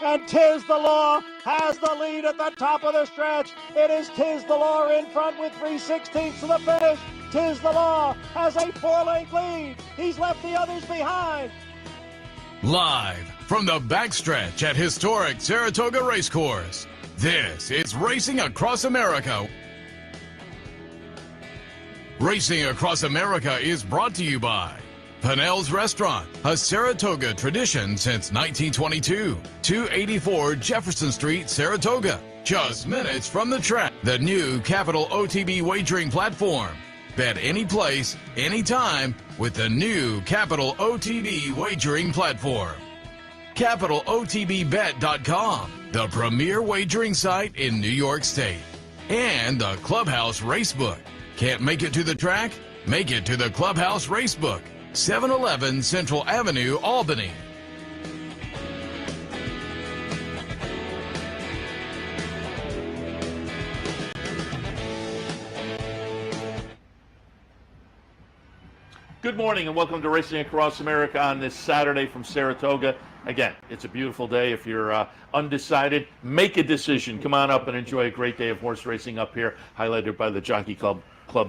and Tiz the Law has the lead at the top of the stretch. It is Tiz the Law in front with 3/16 to the finish. Tiz the Law has a 4-length lead. He's left the others behind. Live from the backstretch at historic Saratoga Race Course, this is Racing Across America. Racing Across America is brought to you by Pinnell's Restaurant, a Saratoga tradition since 1922. 284 Jefferson Street, Saratoga. Just minutes from the track. The new Capital OTB wagering platform. Bet any place, anytime with the new Capital OTB wagering platform. CapitalOTBBet.com, the premier wagering site in New York State. And the Clubhouse Racebook. Can't make it to the track? Make it to the Clubhouse Racebook. 711 Central Avenue, Albany. Good morning and welcome to Racing Across America on this Saturday from Saratoga. Again, it's a beautiful day. If you're undecided, make a decision. Come on up and enjoy a great day of horse racing up here, highlighted by the Jockey Club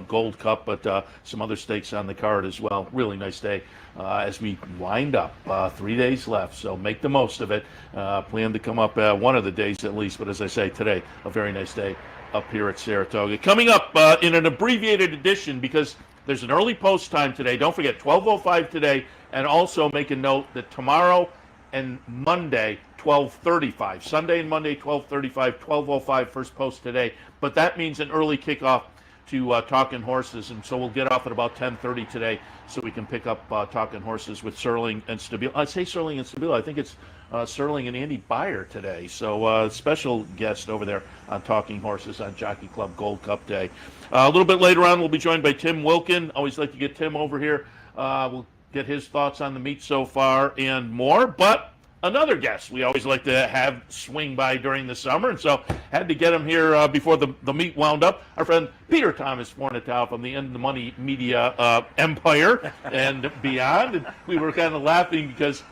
Gold Cup, but some other stakes on the card as well. Really nice day as we wind up. 3 days left, so make the most of it. Plan to come up one of the days at least, but as I say, today, a very nice day up here at Saratoga. Coming up in an abbreviated edition, because there's an early post time today. Don't forget, 12:05 today, and also make a note that tomorrow and Monday, 12:35. Sunday and Monday, 12:35, 12:05 first post today. But that means an early kickoff to Talking Horses, and so we'll get off at about 10:30 today so we can pick up Talking Horses with Serling and Stabile. I say Serling and Stabile. I think it's Serling and Andy Beyer today. So special guest over there on Talking Horses on Jockey Club Gold Cup Day. A little bit later on, we'll be joined by Tim Wilkin. Always like to get Tim over here. We'll get his thoughts on the meet so far and more. But another guest we always like to have swing by during the summer, and so had to get him here before the meet wound up. Our friend Peter Thomas Fornatale from the In the Money Media empire and beyond. And we were kind of laughing because,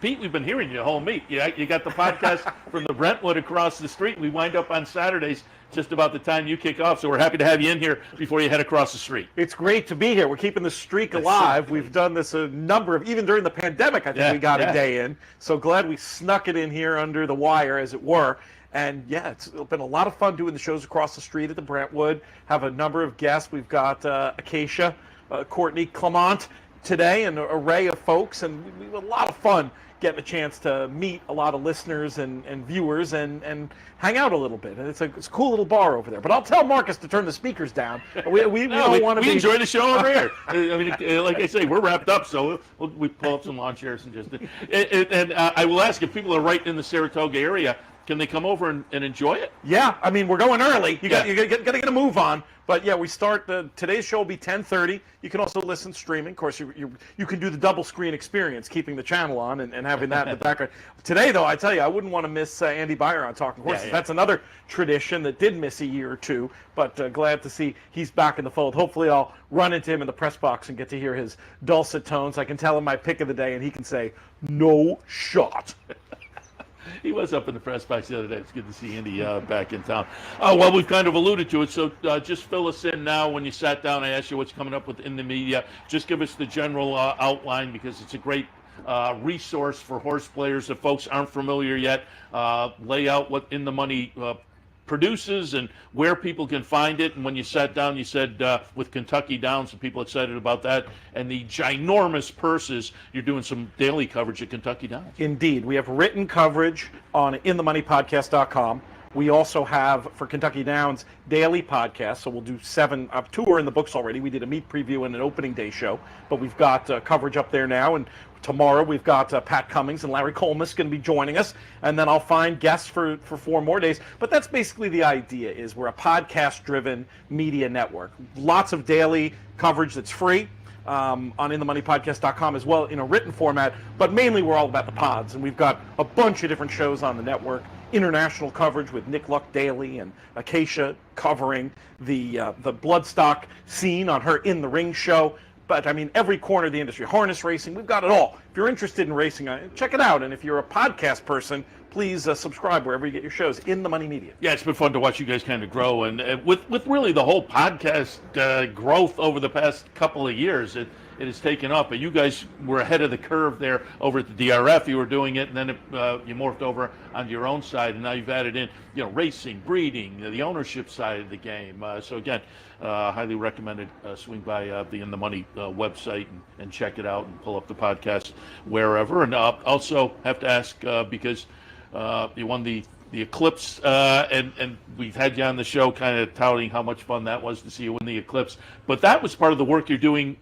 Pete, we've been hearing you the whole meet. You got the podcast from the Brentwood across the street. We wind up on Saturdays just about the time you kick off, so we're happy to have you in here before you head across the street. It's great to be here. We're keeping the streak alive. We've done this a number of, even during the pandemic, I think we got a day in. So glad we snuck it in here under the wire, as it were. And yeah, it's been a lot of fun doing the shows across the street at the Brentwood. Have a number of guests. We've got Acacia, Courtney Clement today, an array of folks, and we had a lot of fun getting a chance to meet a lot of listeners and viewers and hang out a little bit. And it's a cool little bar over there. But I'll tell Marcus to turn the speakers down. We don't want to be... We enjoy the show over here. I mean, like I say, we're wrapped up, so we pull up some lawn chairs and just... And I will ask, if people are right in the Saratoga area, can they come over and enjoy it? Yeah, I mean, we're going early. You got to get a move on. But yeah, we start today's show will be 10:30. You can also listen streaming. Of course, you can do the double screen experience, keeping the channel on and having that in the background. Today, though, I tell you, I wouldn't want to miss Andy Beyer on Talking Horses. Yeah. That's another tradition that did miss a year or two, but glad to see he's back in the fold. Hopefully, I'll run into him in the press box and get to hear his dulcet tones. I can tell him my pick of the day, and he can say, "No shot." He was up in the press box the other day. It's good to see Andy back in town. Well, we've kind of alluded to it, so just fill us in now. When you sat down, I asked you what's coming up with In the Media. Just give us the general outline, because it's a great resource for horse players. If folks aren't familiar yet, lay out what In the Money produces and where people can find it. And when you sat down, you said with Kentucky Downs, and people excited about that, and the ginormous purses, you're doing some daily coverage at Kentucky Downs. Indeed. We have written coverage on inthemoneypodcast.com. We also have, for Kentucky Downs, daily podcasts. So we'll do 7. 2 are in the books already. We did a meet preview and an opening day show, but we've got coverage up there now. And tomorrow we've got Pat Cummings and Larry Colmus going to be joining us, and then I'll find guests for 4 more days. But that's basically the idea. Is we're a podcast-driven media network. Lots of daily coverage that's free on inthemoneypodcast.com as well in a written format, but mainly we're all about the pods, and we've got a bunch of different shows on the network. International coverage with Nick Luck Daily and Acacia covering the bloodstock scene on her In the Ring show. But I mean, every corner of the industry, harness racing, we've got it all. If you're interested in racing, check it out. And if you're a podcast person, please subscribe wherever you get your shows, In the Money Media. Yeah, it's been fun to watch you guys kind of grow, and with really the whole podcast growth over the past couple of years, it has taken up. But you guys were ahead of the curve there over at the DRF. You were doing it, and then you morphed over onto your own side, and now you've added in, racing, breeding, the ownership side of the game. So again, highly recommended. Swing by the In the Money website and check it out, and pull up the podcast wherever. And also have to ask because. You won the Eclipse, and we've had you on the show kind of touting how much fun that was to see you win the Eclipse. But that was part of the work you're doing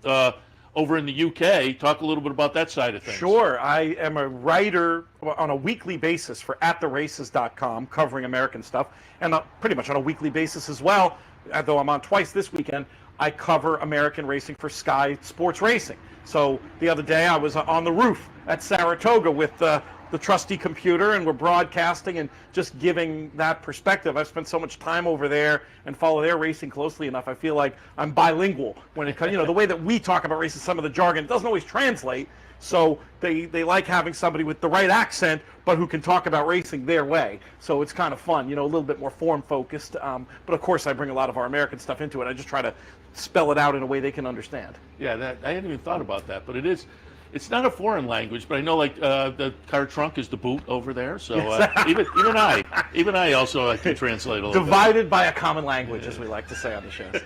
over in the UK. Talk a little bit about that side of things. Sure. I am a writer on a weekly basis for AtTheRaces.com, covering American stuff, and pretty much on a weekly basis as well, although I'm on twice this weekend. I cover American racing for Sky Sports Racing. So the other day I was on the roof at Saratoga with the trusty computer, and we're broadcasting and just giving that perspective. I've spent so much time over there and follow their racing closely enough. I feel like I'm bilingual when it comes, the way that we talk about racing, some of the jargon, it doesn't always translate. So they like having somebody with the right accent, but who can talk about racing their way. So it's kind of fun, a little bit more form focused. But of course I bring a lot of our American stuff into it. I just try to spell it out in a way they can understand. Yeah, I hadn't even thought about that, but it's not a foreign language, but I know the car trunk is the boot over there. So even I also can translate a little Divided bit. by a common language, as we like to say on the shows.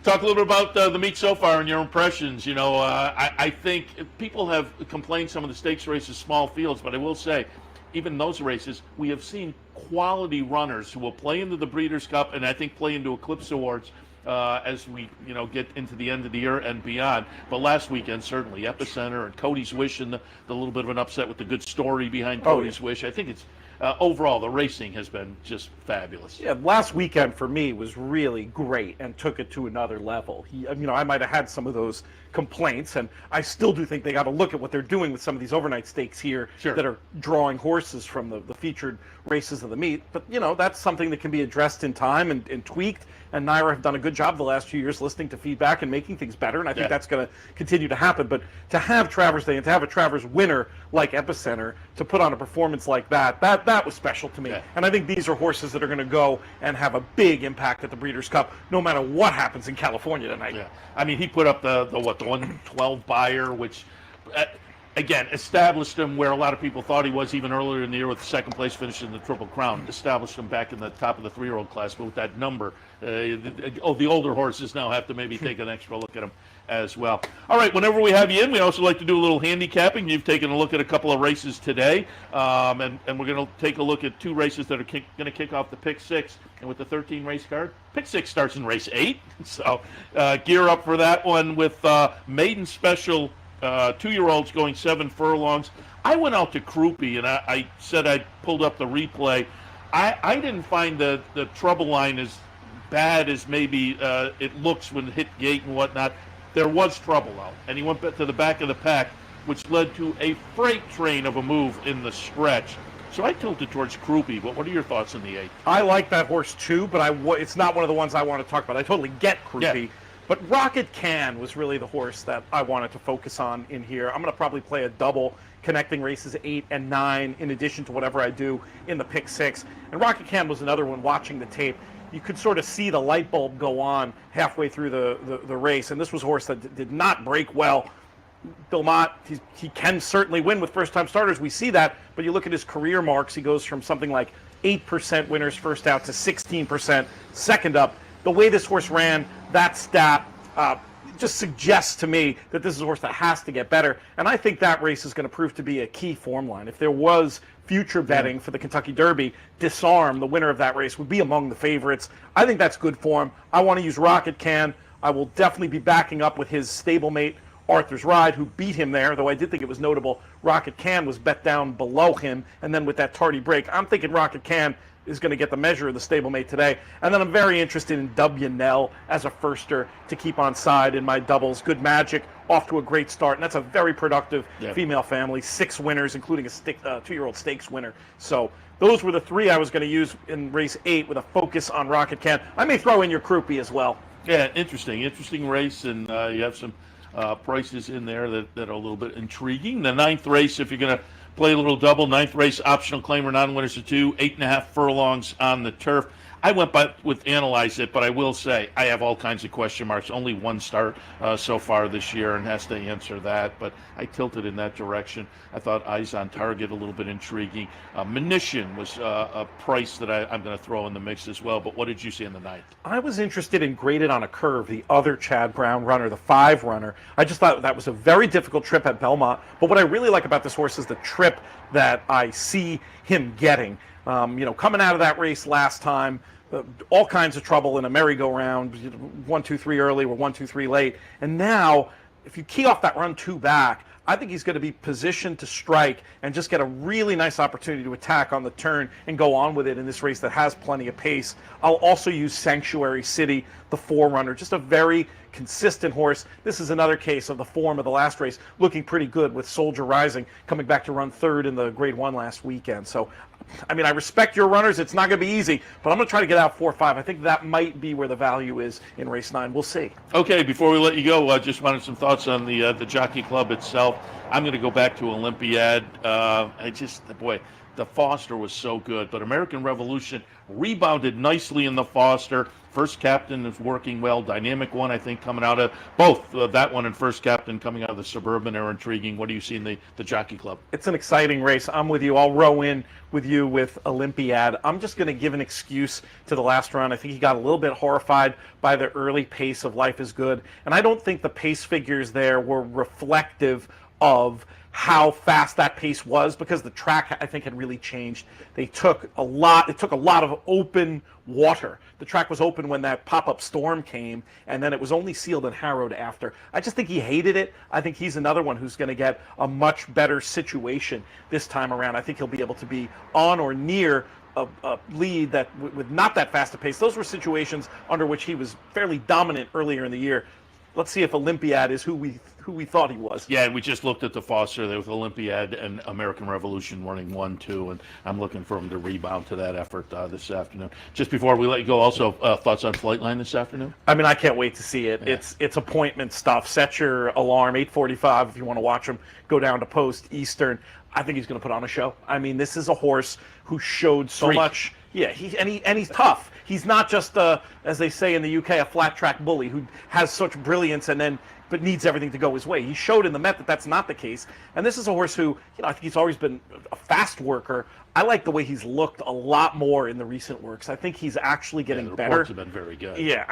Talk a little bit about the meet so far and your impressions. I think people have complained some of the stakes races, small fields, but I will say, even those races, we have seen quality runners who will play into the Breeders' Cup and I think play into Eclipse Awards. As we get into the end of the year and beyond. But last weekend, certainly, Epicenter and Cody's Wish, and the little bit of an upset with the good story behind Cody's Wish. I think it's overall, the racing has been just fabulous. Yeah, last weekend for me was really great and took it to another level. I might have had some of those complaints, and I still do think they got to look at what they're doing with some of these overnight stakes here that are drawing horses from the featured races of the meet. But, that's something that can be addressed in time and tweaked. And Naira have done a good job the last few years listening to feedback and making things better, and I think that's going to continue to happen. But to have Travers Day and to have a Travers winner like Epicenter to put on a performance like that was special to me. Yeah. And I think these are horses that are going to go and have a big impact at the Breeders' Cup, no matter what happens in California tonight. Yeah, I mean, he put up the 112 buyer, which again established him where a lot of people thought he was even earlier in the year with the second place finish in the Triple Crown. Established him back in the top of the 3-year-old class, but with that number. The older horses now have to maybe take an extra look at them as well. All right, whenever we have you in, we also like to do a little handicapping. You've taken a look at a couple of races today, and we're going to take a look at two races that are going to kick off the Pick 6. And with the 13 race card, Pick 6 starts in race 8. So gear up for that one with maiden special 2-year-olds going 7 furlongs. I went out to Crouppy, and I said I pulled up the replay. I didn't find the trouble line as bad as maybe it looks when it hit gate and whatnot. There was trouble out, and he went to the back of the pack, which led to a freight train of a move in the stretch. So I tilted towards Crouppy, but what are your thoughts on the 8th? I like that horse too, but it's not one of the ones I want to talk about. I totally get Crouppy. Yeah. But Rocket Can was really the horse that I wanted to focus on in here. I'm going to probably play a double connecting races 8 and 9 in addition to whatever I do in the Pick 6. And Rocket Can was another one watching the tape. You could sort of see the light bulb go on halfway through the race. And this was a horse that did not break well. Bill Mott, he can certainly win with first-time starters. We see that. But you look at his career marks, he goes from something like 8% winners first out to 16% second up. The way this horse ran, that stat just suggests to me that this is a horse that has to get better. And I think that race is going to prove to be a key form line. If there was future betting for the Kentucky Derby, Disarm, the winner of that race, would be among the favorites. I think that's good form. I want to use Rocket Can. I will definitely be backing up with his stablemate, Arthur's Ride, who beat him there, though I did think it was notable. Rocket Can was bet down below him, and then with that tardy break, I'm thinking Rocket Can is going to get the measure of the stablemate today. And then I'm very interested in W. Nell as a firster to keep on side in my doubles. Good Magic, off to a great start, and that's a very productive female family. 6 winners, including a 2-year-old stakes winner. So those were the 3 I was going to use in race 8 with a focus on Rocket Can. I may throw in your Crouppy as well. Yeah, interesting race, and you have some prices in there that are a little bit intriguing. The 9th race, if you're going to play a little double, 9th race, optional claimer, non-winners to 2, 8.5 furlongs on the turf. I went by with analyze it, but I will say I have all kinds of question marks. Only one start so far this year and has to answer that, but I tilted in that direction. I thought Eyes on Target a little bit intriguing. Munition was a price that I'm going to throw in the mix as well, but what did you see in the 9th? I was interested in Graded on a Curve, the other Chad Brown runner, the 5 runner. I just thought that was a very difficult trip at Belmont, but what I really like about this horse is the trip that I see him getting. Coming out of that race last time, all kinds of trouble in a merry-go-round, 1, 2, 3 early or 1, 2, 3 late. And now, if you key off that run 2 back, I think he's going to be positioned to strike and just get a really nice opportunity to attack on the turn and go on with it in this race that has plenty of pace. I'll also use Sanctuary City, the 4-runner, just a very consistent horse. This is another case of the form of the last race looking pretty good with Soldier Rising coming back to run 3rd in the Grade 1 last weekend. So, I respect your runners. It's not going to be easy, but I'm going to try to get out 4 or 5. I think that might be where the value is in race 9. We'll see. Okay, before we let you go, I just wanted some thoughts on the Jockey Club itself. I'm going to go back to Olympiad. The Foster was so good, but American Revolution rebounded nicely in the Foster. First Captain is working well. Dynamic One, I think, coming out of both that one and First Captain coming out of the Suburban are intriguing. What do you see in the Jockey Club? It's an exciting race. I'm with you. I'll row in with you with Olympiad. I'm just going to give an excuse to the last run. I think he got a little bit horrified by the early pace of Life is Good, and I don't think the pace figures there were reflective of how fast that pace was, because the track, I think, had really changed. It took a lot of open water. The track was open when that pop-up storm came, and then it was only sealed and harrowed after. I just think he hated it. I think he's another one who's going to get a much better situation this time around. I think he'll be able to be on or near a lead that with not that fast a pace. Those were situations under which he was fairly dominant earlier in the year. Let's see if Olympiad is who we thought he was. Yeah, we just looked at the Foster there with Olympiad and American Revolution running 1, 2, and I'm looking for him to rebound to that effort this afternoon. Just before we let you go, also thoughts on Flightline this afternoon? I can't wait to see it. Yeah. It's appointment stuff. Set your alarm, 8:45 if you want to watch him. Go down to Post Eastern. I think he's going to put on a show. This is a horse who showed so much. Yeah, he's tough. He's not just, as they say in the UK, a flat track bully who has such brilliance but needs everything to go his way. He showed in the Met that that's not the case. And this is a horse who, I think he's always been a fast worker. I like the way he's looked a lot more in the recent works. I think he's actually getting better. The reports have been very good. Yeah,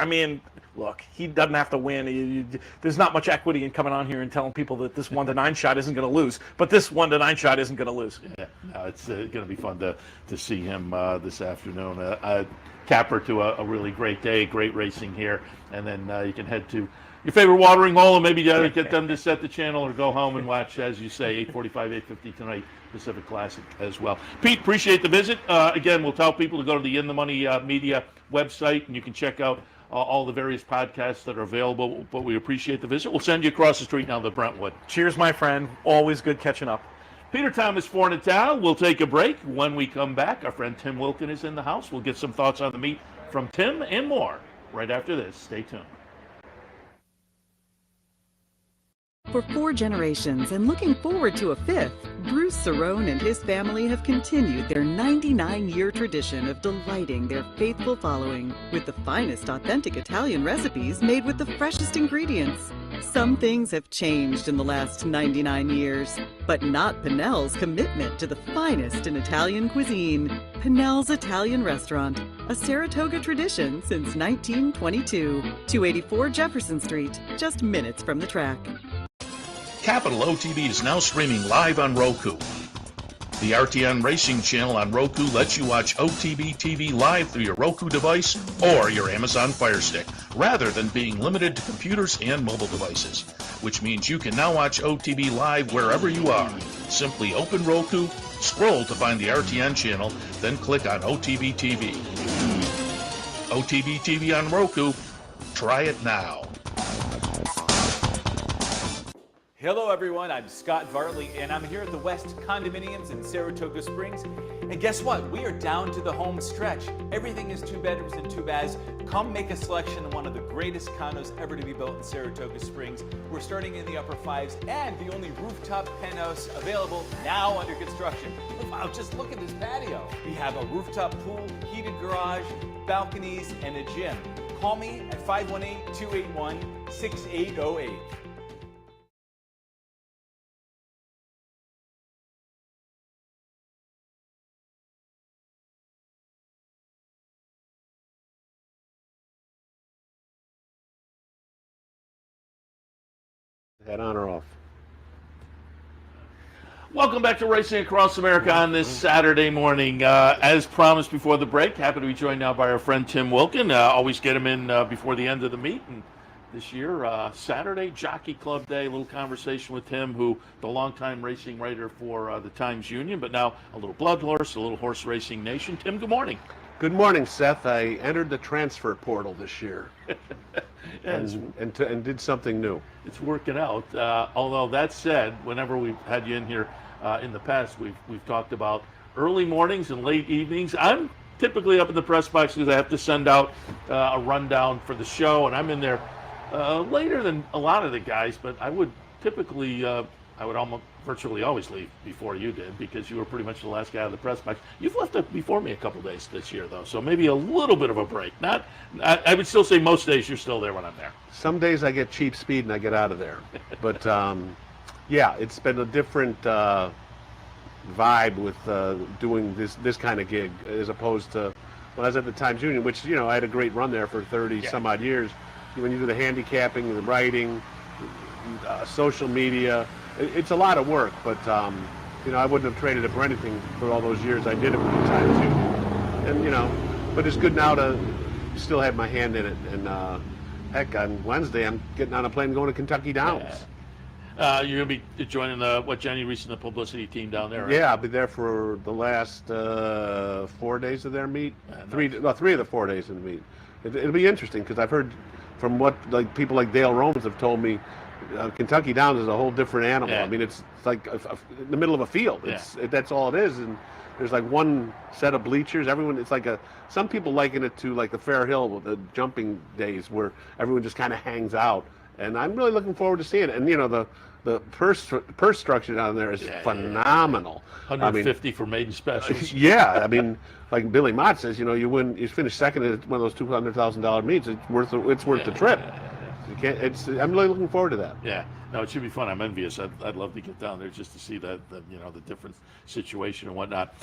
look, he doesn't have to win. There's not much equity in coming on here and telling people that this 1-9 shot isn't going to lose. But this 1-9 shot isn't going to lose. Yeah, no, it's going to be fun to see him this afternoon. Capper to a really great day, great racing here. And then you can head to your favorite watering hole and maybe get them to set the channel or go home and watch, as you say, 8:45, 8:50 tonight, Pacific Classic as well. Pete, appreciate the visit. Again, we'll tell people to go to the In the Money Media website, and you can check out all the various podcasts that are available, but we appreciate the visit. We'll send you across the street now to Brentwood. Cheers, my friend. Always good catching up. Peter Thomas Fornatale. We'll take a break. When we come back, our friend Tim Wilkin is in the house. We'll get some thoughts on the meet from Tim and more right after this. Stay tuned. For 4 generations and looking forward to a 5th, Bruce Cerrone and his family have continued their 99-year tradition of delighting their faithful following with the finest authentic Italian recipes made with the freshest ingredients. Some things have changed in the last 99 years, but not Pinnell's commitment to the finest in Italian cuisine. Pinnell's Italian Restaurant, a Saratoga tradition since 1922. 284 Jefferson Street, just minutes from the track. Capital OTB is now streaming live on Roku. The RTN Racing channel on Roku lets you watch OTB TV live through your Roku device or your Amazon Fire Stick, rather than being limited to computers and mobile devices, which means you can now watch OTB live wherever you are. Simply open Roku, scroll to find the RTN channel, then click on OTB TV. OTB TV on Roku. Try it now. Hello everyone, I'm Scott Vartley and I'm here at the West Condominiums in Saratoga Springs. And guess what? We are down to the home stretch. Everything is 2 bedrooms and 2 baths. Come make a selection of one of the greatest condos ever to be built in Saratoga Springs. We're starting in the upper 5s and the only rooftop penthouse available now under construction. Wow, just look at this patio. We have a rooftop pool, heated garage, balconies, and a gym. Call me at 518-281-6808. Head on or off? Welcome back to Racing Across America on this Saturday morning. As promised before the break, happy to be joined now by our friend Tim Wilkin. Always get him in before the end of the meet. And this year, Saturday, Jockey Club Day, a little conversation with Tim, who the longtime racing writer for the Times-Union, but now a little blood horse, a little horse racing nation. Tim, good morning. Good morning, Seth. I entered the transfer portal this year and did something new. It's working out. Although that said, whenever we've had you in here in the past, we've talked about early mornings and late evenings. I'm typically up in the press box because I have to send out a rundown for the show, and I'm in there later than a lot of the guys. But I would typically, I would almost virtually always leave before you did because you were pretty much the last guy out of the press box. You've left up before me a couple days this year, though, so maybe a little bit of a break. I would still say most days you're still there when I'm there. Some days I get cheap speed and I get out of there. But, yeah, it's been a different vibe with doing this kind of gig as opposed to when I was at the Times-Union, which, you know, I had a great run there for 30-some-odd years. When you do the handicapping, the writing, social media, it's a lot of work, but you know, I wouldn't have traded it for anything for all those years I did it with the Times-Union. And you know, but it's good now to still have my hand in it. And heck, on Wednesday I'm getting on a plane going to Kentucky Downs. You're gonna be joining Jenny Reese and the publicity team down there, right? Yeah, I'll be there for the last 4 days of their meet. Three of the 4 days of the meet. It'll be interesting because I've heard from what people like Dale Romes have told me. Kentucky Downs is a whole different animal. Yeah. I mean, it's like in the middle of a field. That's all it is, and there's like one set of bleachers. Everyone, it's like some people liken it to like the Fair Hill, the jumping days where everyone just kind of hangs out. And I'm really looking forward to seeing it. And you know, the purse structure down there is phenomenal. 150 for maiden specials. Yeah, I mean, like Billy Mott says, you know, you finish second at one of those $200,000 meets. It's worth the trip. I'm really looking forward to that. Yeah, no, it should be fun. I'm envious. I'd love to get down there just to see that you know, the different situation and whatnot.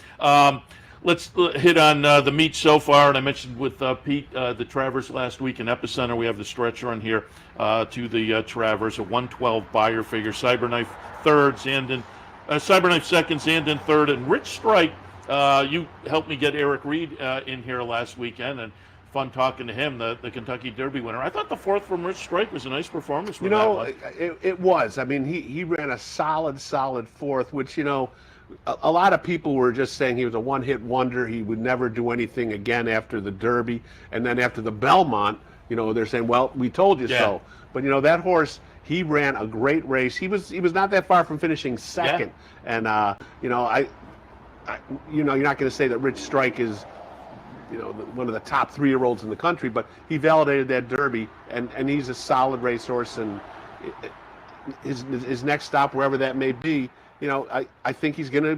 Let's hit on the meet so far. And I mentioned with Pete the Travers last week in Epicenter. We have the stretch run here to the Travers, a 112 buyer figure. Cyberknife third, Cyberknife second, Zandon third, and Rich Strike. You helped me get Eric Reed in here last weekend, and fun talking to him, the Kentucky Derby winner. I thought the fourth from Rich Strike was a nice performance. You know, it was. I mean, he ran a solid fourth, which, you know, a lot of people were just saying he was a one-hit wonder. He would never do anything again after the Derby. And then after the Belmont, you know, they're saying, well, we told you so. But, you know, that horse, he ran a great race. He was not that far from finishing second. Yeah. And, you know, you're not going to say that Rich Strike is, you know, one of the top 3-year-olds in the country, but he validated that Derby, and he's a solid racehorse, and his next stop, wherever that may be, you know, I think he's going to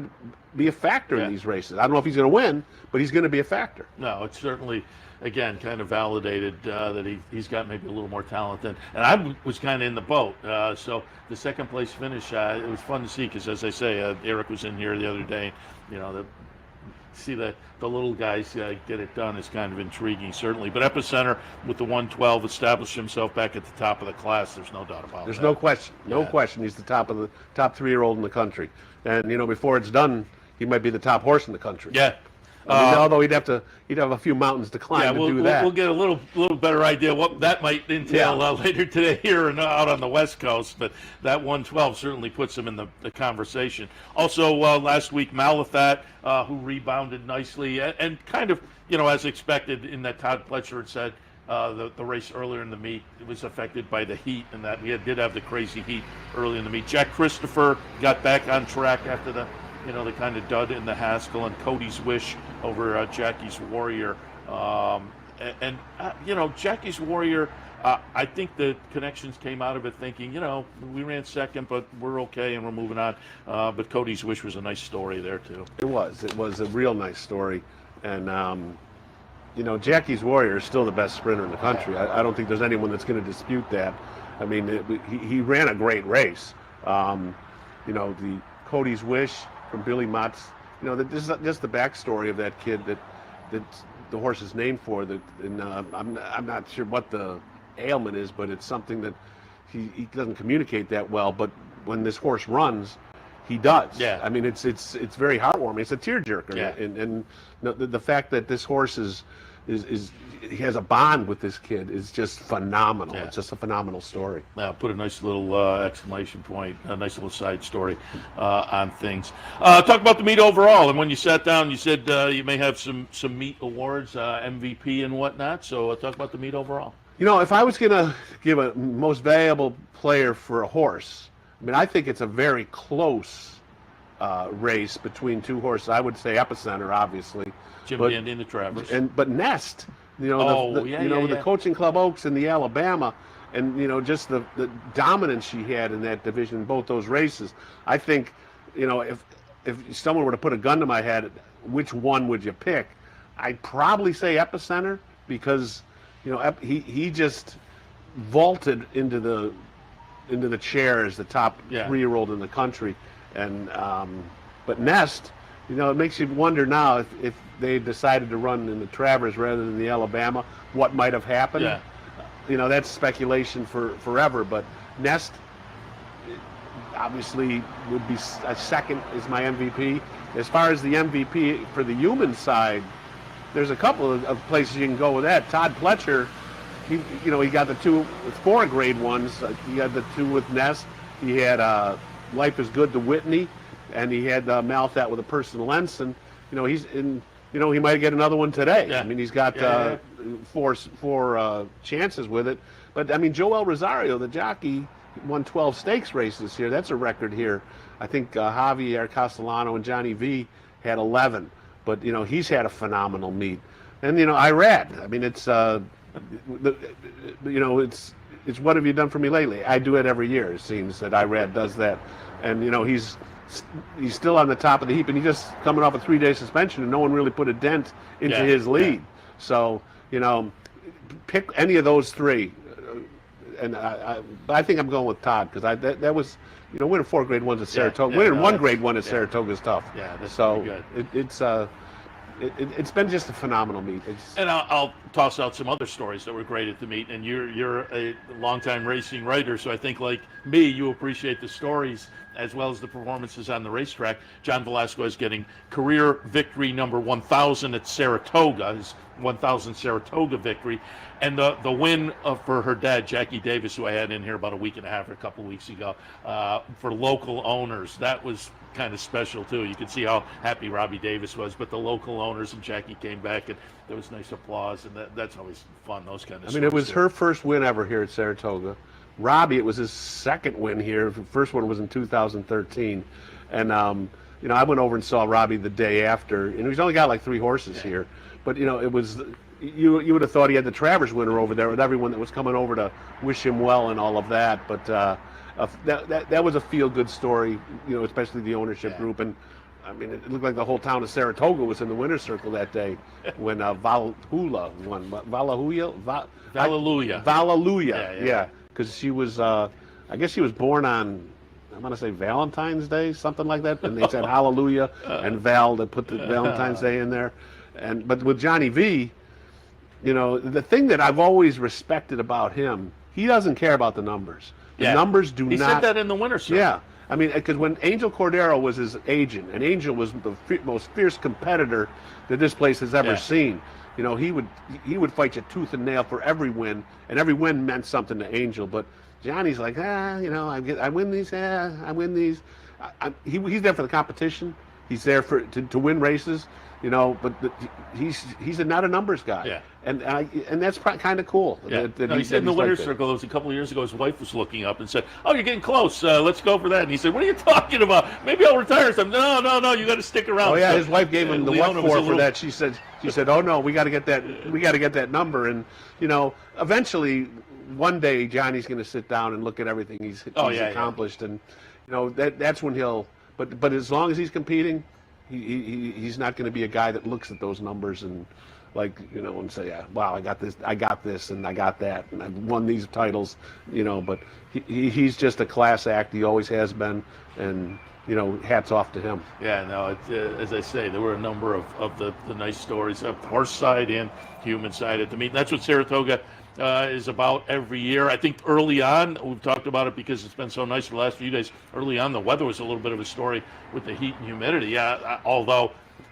be a factor in these races. I don't know if he's going to win, but he's going to be a factor. No, it's certainly, again, kind of validated that he's got maybe a little more talent than, and I was kind of in the boat. So the second place finish, it was fun to see because, as I say, Eric was in here the other day. You know, see the little guys get it done is kind of intriguing, certainly. But Epicenter with the 112 established himself back at the top of the class. There's no doubt about it. There's no question. No question. He's the top 3-year-old in the country. And, you know, before it's done, he might be the top horse in the country. Yeah. I mean, although he'd have a few mountains to climb to do that. We'll get a little better idea what that might entail later today here and out on the West Coast. But that 112 certainly puts him in the conversation. Also, last week, Malathat, who rebounded nicely and kind of, you know, as expected in that Todd Pletcher had said, the race earlier in the meet. It was affected by the heat, and that we did have the crazy heat early in the meet. Jack Christopher got back on track after the kind of dud in the Haskell, and Cody's Wish over Jackie's Warrior. Jackie's Warrior, I think the connections came out of it thinking, we ran second, but we're okay and we're moving on. But Cody's Wish was a nice story there, too. It was a real nice story. And, Jackie's Warrior is still the best sprinter in the country. I don't think there's anyone that's going to dispute that. I mean, he ran a great race. The Cody's Wish from Billy Mott's, this is just the backstory of that kid that the horse is named for. I'm not sure what the ailment is, but it's something that he doesn't communicate that well. But when this horse runs, he does. Yeah. I mean, it's very heartwarming. It's a tearjerker. Yeah. And the fact that this horse he has a bond with this kid is just phenomenal. Yeah. It's just a phenomenal story. Put a nice little exclamation point, a nice little side story on things. Talk about the meet overall. And when you sat down, you said you may have some meet awards, MVP and whatnot. So talk about the meet overall. If I was going to give a most valuable player for a horse, I mean, I think it's a very close race between two horses. I would say Epicenter, obviously. Jim Dandy and the Travers. But Nest, the Coaching Club Oaks and the Alabama, and just the dominance she had in that division in both those races. I think, if someone were to put a gun to my head, which one would you pick? I'd probably say Epicenter, because he just vaulted into the chair as the top 3-year-old in the country, and but Nest, it makes you wonder now if they decided to run in the Travers rather than the Alabama, what might have happened. Yeah. That's speculation for forever, but Nest obviously would be a second is my MVP. As far as the MVP for the human side, there's a couple of places you can go with that. Todd Pletcher, he got the 2 4 grade ones. He had the 2 with Nest. He had Life is Good to Whitney, and he had Mouth That with a Personal Ensign. He's in. He might get another one today. Yeah. I mean, he's got four chances with it. But I mean, Joel Rosario, the jockey, won 12 stakes races here. That's a record here. I think Javier Castellano and Johnny V had 11. But he's had a phenomenal meet. And Irad. I mean, it's it's what have you done for me lately? I do it every year. It seems that Irad does that, and he's still on the top of the heap, and he's just coming off a 3-day suspension, and no one really put a dent into his lead. So pick any of those 3, and I think I'm going with Todd, because that was winning 4 grade ones at Saratoga, winning 1 grade one at Saratoga is tough. Yeah, that's so good. It's been just a phenomenal meet. And I'll toss out some other stories that were great at the meet. And you're a longtime racing writer, so I think, like me, you appreciate the stories as well as the performances on the racetrack. John Velasquez getting career victory number 1,000 at Saratoga, his 1,000 Saratoga victory, and the win for her dad, Jackie Davis, who I had in here about a week and a half or a couple of weeks ago, for local owners. That was kind of special too. You could see how happy Robbie Davis was, but the local owners and Jackie came back, and there was nice applause, and that's always fun, those kind of I mean, it was her first win ever here at Saratoga. Robbie, it was his second win here. The first one was in 2013. And, I went over and saw Robbie the day after, and he's only got like 3 horses here. But, it was, you would have thought he had the Travers winner over there with everyone that was coming over to wish him well and all of that. But that was a feel-good story, especially the ownership group. And, I mean, it looked like the whole town of Saratoga was in the winner's circle that day when Valahula won. Valahluya, yeah. Because she was, I guess she was born on, I'm going to say Valentine's Day, something like that. And they said hallelujah and Val, they put the Valentine's Day in there. But with Johnny V, the thing that I've always respected about him, he doesn't care about the numbers. The numbers do not. He said that in the winner's circle. Yeah. I mean, because when Angel Cordero was his agent, and Angel was the most fierce competitor that this place has ever seen, he would fight you tooth and nail for every win, and every win meant something to Angel. But Johnny's like, I win these, I win these. He's there for the competition, He's there to win races, you know. But he's not a numbers guy. Yeah. And that's kind of cool. Yeah. He's in the winner's circle. It was a couple of years ago. His wife was looking up and said, "Oh, you're getting close. Let's go for that." And he said, "What are you talking about? Maybe I'll retire." So, no. You got to stick around. Oh yeah, so, his wife gave him the Leona what for that. She said, "Oh no, we got to get that. We got to get that number." And you know, eventually, one day Johnny's going to sit down and look at everything he's accomplished, and you know that's when he'll. But as long as he's competing, he's not going to be a guy that looks at those numbers and. Like, you know, and say, yeah, wow, I got this, and I got that, and I've won these titles, you know. But he's just a class act. He always has been, and you know, hats off to him. Yeah, no, as I say, there were a number of the nice stories, horse side and human side at the meet. And that's what Saratoga is about every year. I think early on, we've talked about it because it's been so nice for the last few days. Early on, the weather was a little bit of a story with the heat and humidity. Yeah, although.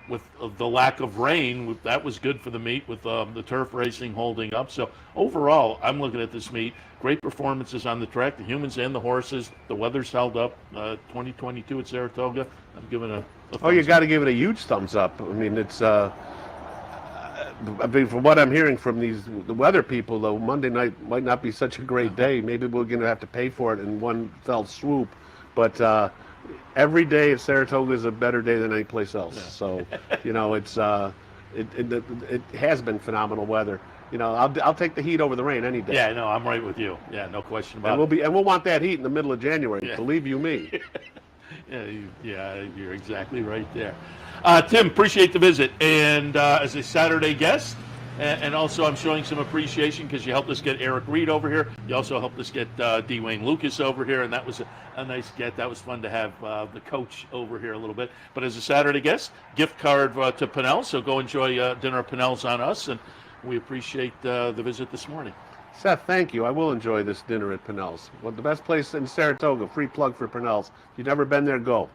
With the lack of rain, that was good for the meet with the turf racing holding up. So overall, I'm looking at this meet. Great performances on the track, the humans and the horses. The weather's held up. 2022 at Saratoga. I'm giving a oh, you got to give it a huge thumbs up. I mean, it's I mean, from what I'm hearing from the weather people, though, Monday night might not be such a great day. Maybe we're going to have to pay for it in one fell swoop. But every day at Saratoga is a better day than any place else. Yeah. So, you know, it has been phenomenal weather. You know, I'll take the heat over the rain any day. Yeah, no, I'm right with you. Yeah, no question about it. And we'll want that heat in the middle of January. Yeah. Believe you me. Yeah, you're exactly right there. Tim, appreciate the visit, and as a Saturday guest. And also, I'm showing some appreciation because you helped us get Eric Reed over here. You also helped us get D. Wayne Lucas over here, and that was a nice get. That was fun to have the coach over here a little bit. But as a Saturday guest, gift card to Pinnell's, so go enjoy dinner at Pinnell's on us, and we appreciate the visit this morning. Seth, thank you. I will enjoy this dinner at Pinnell's. Well, the best place in Saratoga, free plug for Pinnell's. If you've never been there, go.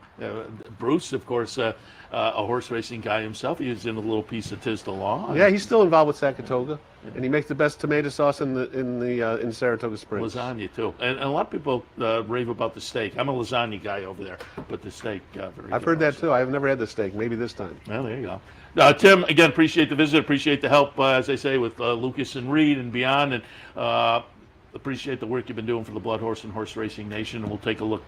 Bruce, of course, a horse racing guy himself. He was in a little piece of Tis the Law. Yeah, he's still involved with Saratoga, and he makes the best tomato sauce in Saratoga Springs. Lasagna too, and a lot of people rave about the steak. I'm a lasagna guy over there, but the steak very good. I've heard that too. I've never had the steak. Maybe this time. Well, there you go. Tim, again, appreciate the visit. Appreciate the help, as I say, with Lucas and Reed and beyond, and appreciate the work you've been doing for the Blood Horse and Horse Racing Nation. And we'll take a look,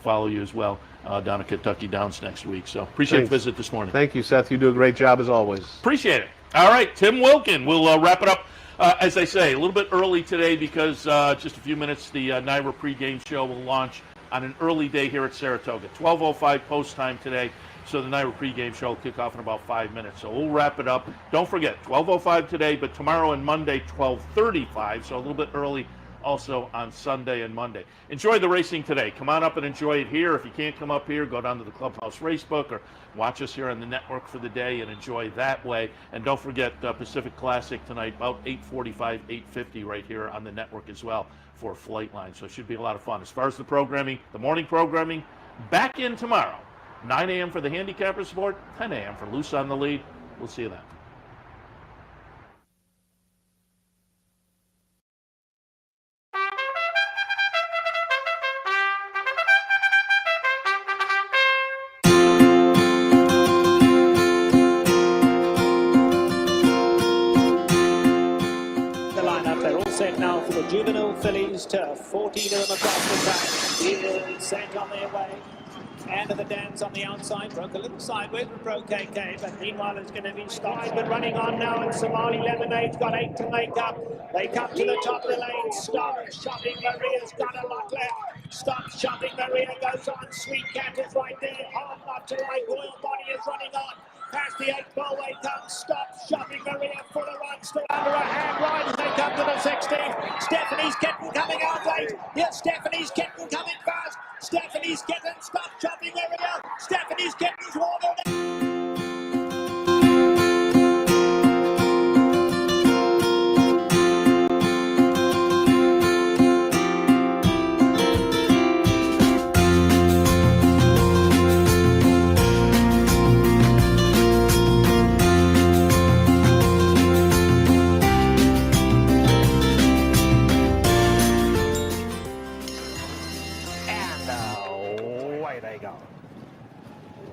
follow you as well down at Kentucky Downs next week. So appreciate the visit this morning. Thank you, Seth. You do a great job as always. Appreciate it. All right, Tim Wilkin. We'll wrap it up. As I say, a little bit early today because just a few minutes, the NYRA pregame show will launch on an early day here at Saratoga. 12:05 post time today. So the NYRA pregame show will kick off in about 5 minutes. So we'll wrap it up. Don't forget, 12:05 today, but tomorrow and Monday, 12:35. So a little bit early also on Sunday and Monday. Enjoy the racing today. Come on up and enjoy it here. If you can't come up here, go down to the Clubhouse Racebook or watch us here on the network for the day and enjoy that way. And don't forget Pacific Classic tonight, about 8:45, 8:50 right here on the network as well for Flightline. So it should be a lot of fun. As far as the programming, the morning programming, back in tomorrow. 9 a.m. for the handicapper sport, 10 a.m. for Loose on the Lead. We'll see you then. The lineup, they're all set now for the juvenile fillies turf. 14 of them across the track. Eagles sent on their way. And the dance on the outside, broke a little sideways with Pro KK, but meanwhile it's going to be stopped. But running on now, and Somali Lemonade's got 8 to make up. They come to the top of the lane. Stop Shopping Maria's got a lot left. Stop Shopping Maria goes on. Sweet Cat is right there. Hard not to right. Royal Body is running on. Past the 8th ball, they come. Stop Shopping Maria for the run. Still under a hand right as they come to the 16th. Stephanie's Kitten coming out late. Yes, Stephanie's Kitten coming fast. Stephanie's Kitten, stop Shopping Maria. Stephanie's Kitten's water.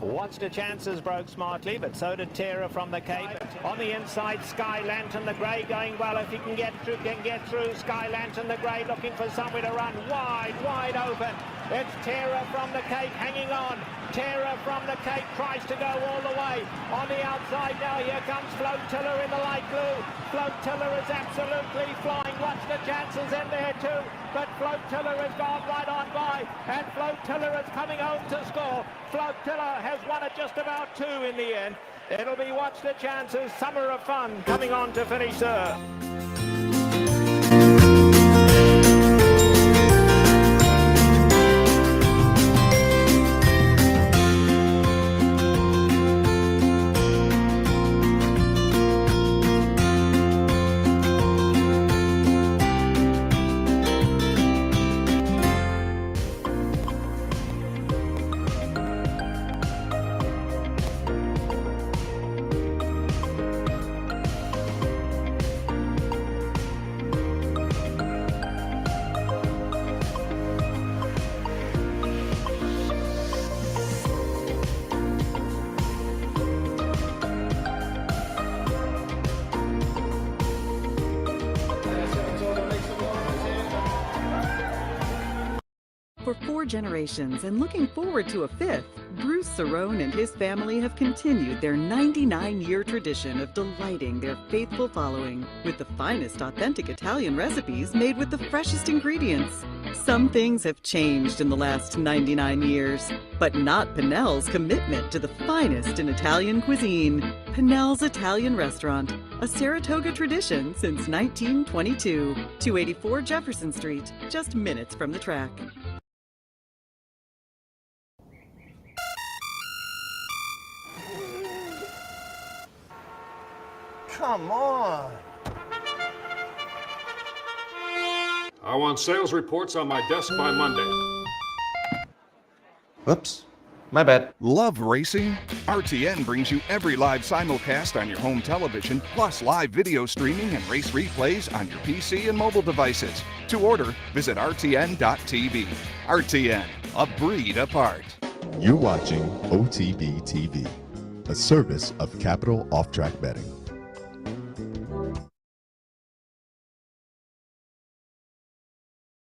What's Watched the chances, broke smartly, but so did Terra from the Cape. On the inside, Sky Lantern, the grey going well. If he can get through. Sky Lantern, the grey looking for somewhere to run. Wide open. It's Terra from the Cape hanging on. Terra from the Cape tries to go all the way. On the outside now, here comes Flotilla in the light blue. Flotilla is absolutely flying. Watch the chances in there too. But Flotilla has gone right on by. And Flotilla is coming home to score. Flotilla has won it just about 2 in the end. It'll be Watch the Chances, Summer of Fun, coming on to finish third. For 4 generations and looking forward to a 5th, Bruce Cerrone and his family have continued their 99-year tradition of delighting their faithful following with the finest authentic Italian recipes made with the freshest ingredients. Some things have changed in the last 99 years, but not Pinnell's commitment to the finest in Italian cuisine. Pinnell's Italian Restaurant, a Saratoga tradition since 1922. 284 Jefferson Street, just minutes from the track. Come on. I want sales reports on my desk by Monday. Whoops. My bad. Love racing? RTN brings you every live simulcast on your home television, plus live video streaming and race replays on your PC and mobile devices. To order, visit rtn.tv. RTN, a breed apart. You're watching OTB TV, a service of Capital Off-Track Betting.